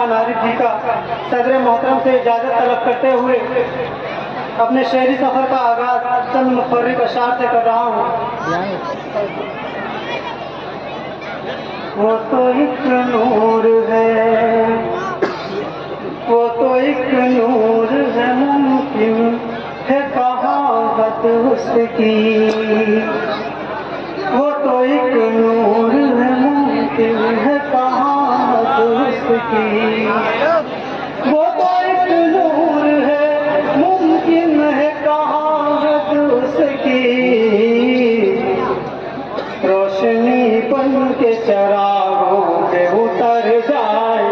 खान आरिफ जी का सदर मोहतरम से इजाज़त तलब करते हुए अपने शहरी सफ़र का आगाज़ चंद मुखर्रिक अशार से कर रहा हूँ। वो तो एक नूर है, वो तो एक नूर है, मुमकिन है कहावत उसकी। वो तो एक नूर है, मुमकिन है कहावत उसकी। वो तो एक नूर है, मुमकिन है कहावत उसकी। रोशनी बन के चरागों पे उतर जाए,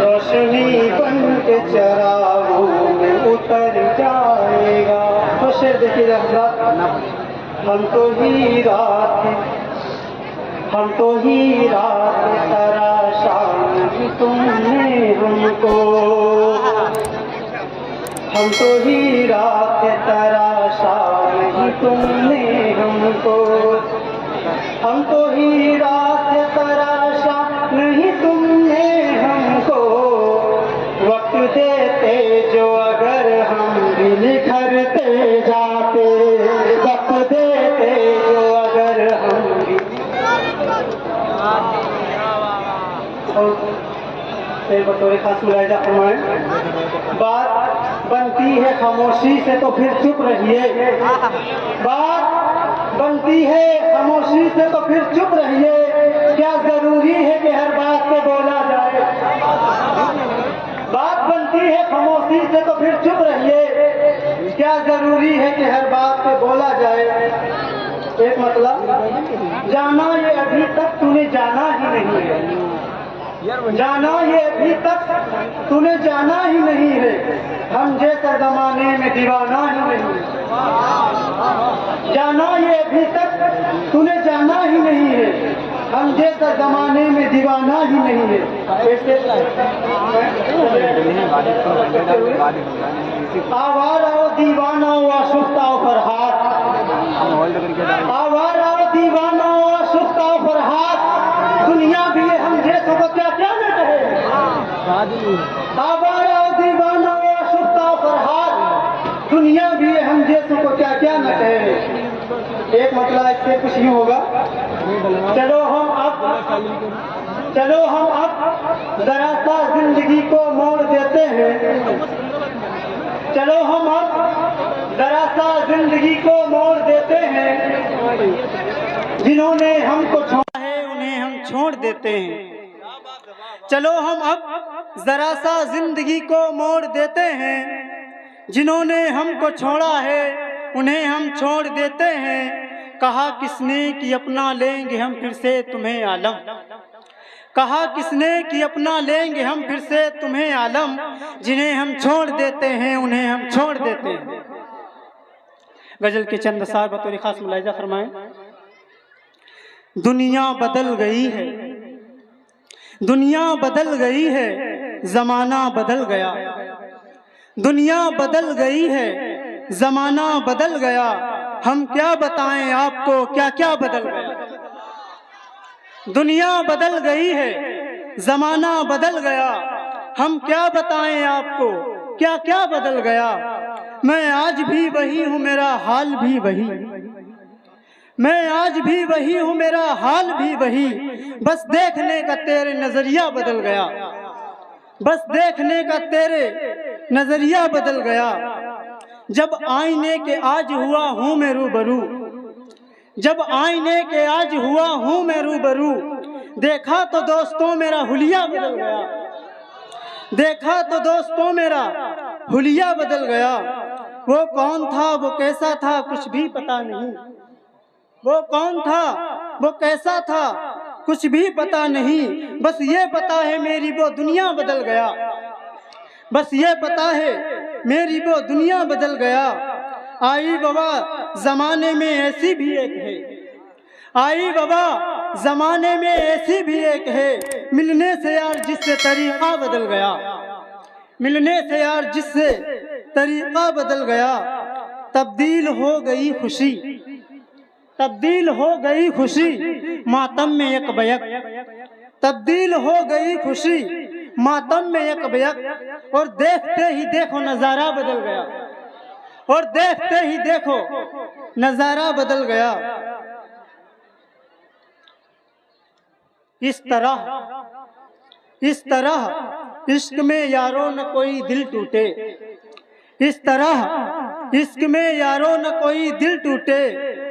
रोशनी बन के चरागों में उतर जाएगा। तो शेर देखिए हज़रात, हम तो ही रात, हम तो ही रात तराशा नहीं तुमने हमको। हम तो ही रात तराशा नहीं तुमने हमको। हम तो ही रात तराशा नहीं तुमने हमको। वक्त देते जो अगर हम भी निखरते जाते, वक्त देते जो अगर हम भी बतौर खास मुलाहिजा फरमाएं। बात बनती है खामोशी से तो फिर चुप रहिए, बात बनती है खामोशी से तो फिर चुप रहिए। क्या जरूरी है कि हर बात पे बोला जाए। बात बनती है खामोशी से तो फिर चुप रहिए। क्या जरूरी है कि हर बात पे बोला जाए। एक मतलब जाना ये अभी तक तूने जाना ही नहीं है, जाना ये अभी तक तूने जाना ही नहीं है। हम जैसा जमाने में दीवाना ही नहीं है। जाना ये अभी तक तूने जाना ही नहीं है। हम जैसा जमाने में दीवाना ही नहीं है। आवारा हो दीवाना हो आशुफ्ता हो फरहाद, आवारा हो दीवाना हो आशुफ्ता हो फरहाद। दुनिया भी है हम जैसों को क्या क्या न कहे। आवारा हो दीवाना हो आशुफ्ता हो फरहाद। दुनिया भी है हम जैसों को क्या क्या न कहे। एक मतलब इससे कुछ यूँ होगा, चलो हम अब जरा सा जिंदगी को मोड़ देते हैं। चलो हम अब जरा सा जिंदगी को मोड़ देते हैं। जिन्होंने हमको छोड़ा है उन्हें हम छोड़ देते हैं। चलो हम अब जरा सा जिंदगी को मोड़ देते हैं। जिन्होंने हमको छोड़ा है उन्हें हम छोड़ देते हैं। कहा किसने कि अपना लेंगे हम फिर से तुम्हें आलम। कहा किसने कि अपना लेंगे हम फिर से तुम्हें आलम। जिन्हें हम छोड़ देते हैं उन्हें हम छोड़ देते हैं। गजल के चंद अशार बतौर खास मुलाहिजा फरमाएं। दुनिया बदल गई है, दुनिया बदल गई है, जमाना बदल गया। दुनिया बदल गई है, जमाना बदल गया। हम क्या बताएं आपको क्या क्या बदल गया। दुनिया बदल गई है, जमाना बदल गया। हम क्या बताएं आपको क्या क्या बदल गया। मैं आज भी वही हूँ मेरा हाल भी वही, मैं आज भी वही हूँ मेरा हाल भी वही। बस देखने का तेरे नजरिया बदल गया, बस देखने का तेरे नजरिया बदल गया। जब आईने के आज हुआ हूँ मैं रूबरू, जब आईने के आज हुआ हूँ मैं रूबरू। देखा तो दोस्तों मेरा हुलिया बदल गया, देखा तो दोस्तों मेरा हुलिया बदल गया। वो कौन था वो कैसा था कुछ भी पता नहीं। वो कौन था वो कैसा था कुछ भी पता नहीं। बस ये पता है मेरी वो दुनिया बदल गया, बस ये पता है मेरी वो दुनिया बदल गया। आई बाबा जमाने में ऐसी भी एक है, आई बाबा जमाने में ऐसी भी एक है। मिलने से यार जिससे तरीका बदल गया, मिलने से यार जिससे तरीका बदल गया। तब्दील हो गई खुशी, तब्दील हो गई खुशी। मातम में एक बैक, तब्दील हो गई खुशी मातम में एक बेयक, और देखते ही देखो नजारा बदल गया, और देखते ही देखो नजारा बदल गया। इस तरह इश्क में यारों न कोई दिल टूटे, इस तरह इश्क में यारों न कोई दिल टूटे,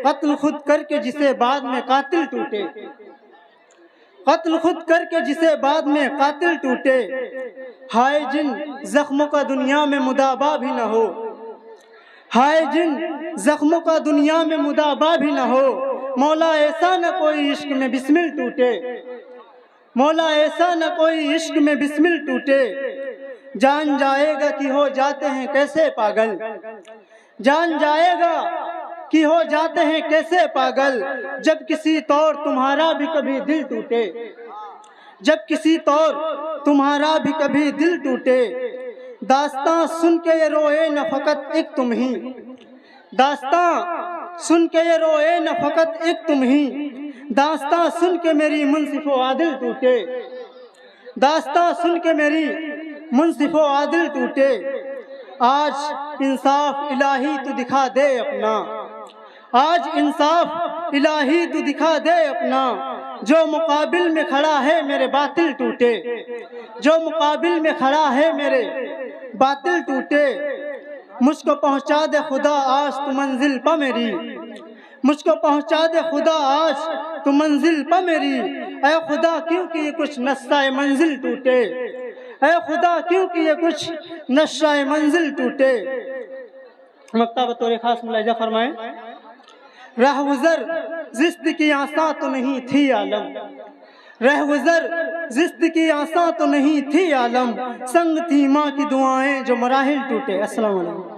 कत्ल खुद करके जिसे बाद में कातिल टूटे, कत्ल खुद करके जिसे बाद में कातिल टूटे। हाय जिन जख्मों का दुनिया में मुदाबा भी न हो, हाय जिन जख्मों का दुनिया में मुदाबा भी न हो, मौला ऐसा न कोई इश्क में बिस्मिल टूटे, मौला ऐसा न कोई इश्क में बिस्मिल टूटे। जान जाएगा कि हो जाते हैं कैसे पागल, जान जाएगा कि हो जाते हैं कैसे पागल, जब किसी तौर तुम्हारा भी कभी दिल टूटे, जब किसी तौर तुम्हारा भी कभी दिल टूटे। दास्तां सुन के ये रोए न फकत एक तुम ही, दास्तां सुन के ये रोए न फकत एक तुम ही, दास्तां सुन के मेरी मुंसिफो आदिल टूटे, दास्तां सुन के मेरी मुंसिफो आदिल टूटे। आज इंसाफ इलाही तू दिखा दे अपना, आज इंसाफ इलाही तू दिखा दे अपना, जो मुकाबिल में खड़ा है मेरे बातिल टूटे, जो मुकाबिल में खड़ा है मेरे बातिल टूटे। मुझको पहुंचा दे खुदा आज तू मंजिल पा मेरी, मुझको पहुंचा दे खुदा आज तू मंजिल पा मेरी। ऐ खुदा क्योंकि ये कुछ नस्सा मंजिल टूटे, ऐ खुदा क्योंकि ये कुछ नस्सा मंजिल टूटे। मक्ता बतौर खास मुलाहिजा फरमाएं। रहगुज़र ज़िस्त की आसा तो नहीं थी आलम, रहगुज़र ज़िस्त की आसा तो नहीं थी आलम, संग थी माँ की दुआएं जो मराहिल टूटे। अस्सलाम वालेकुम।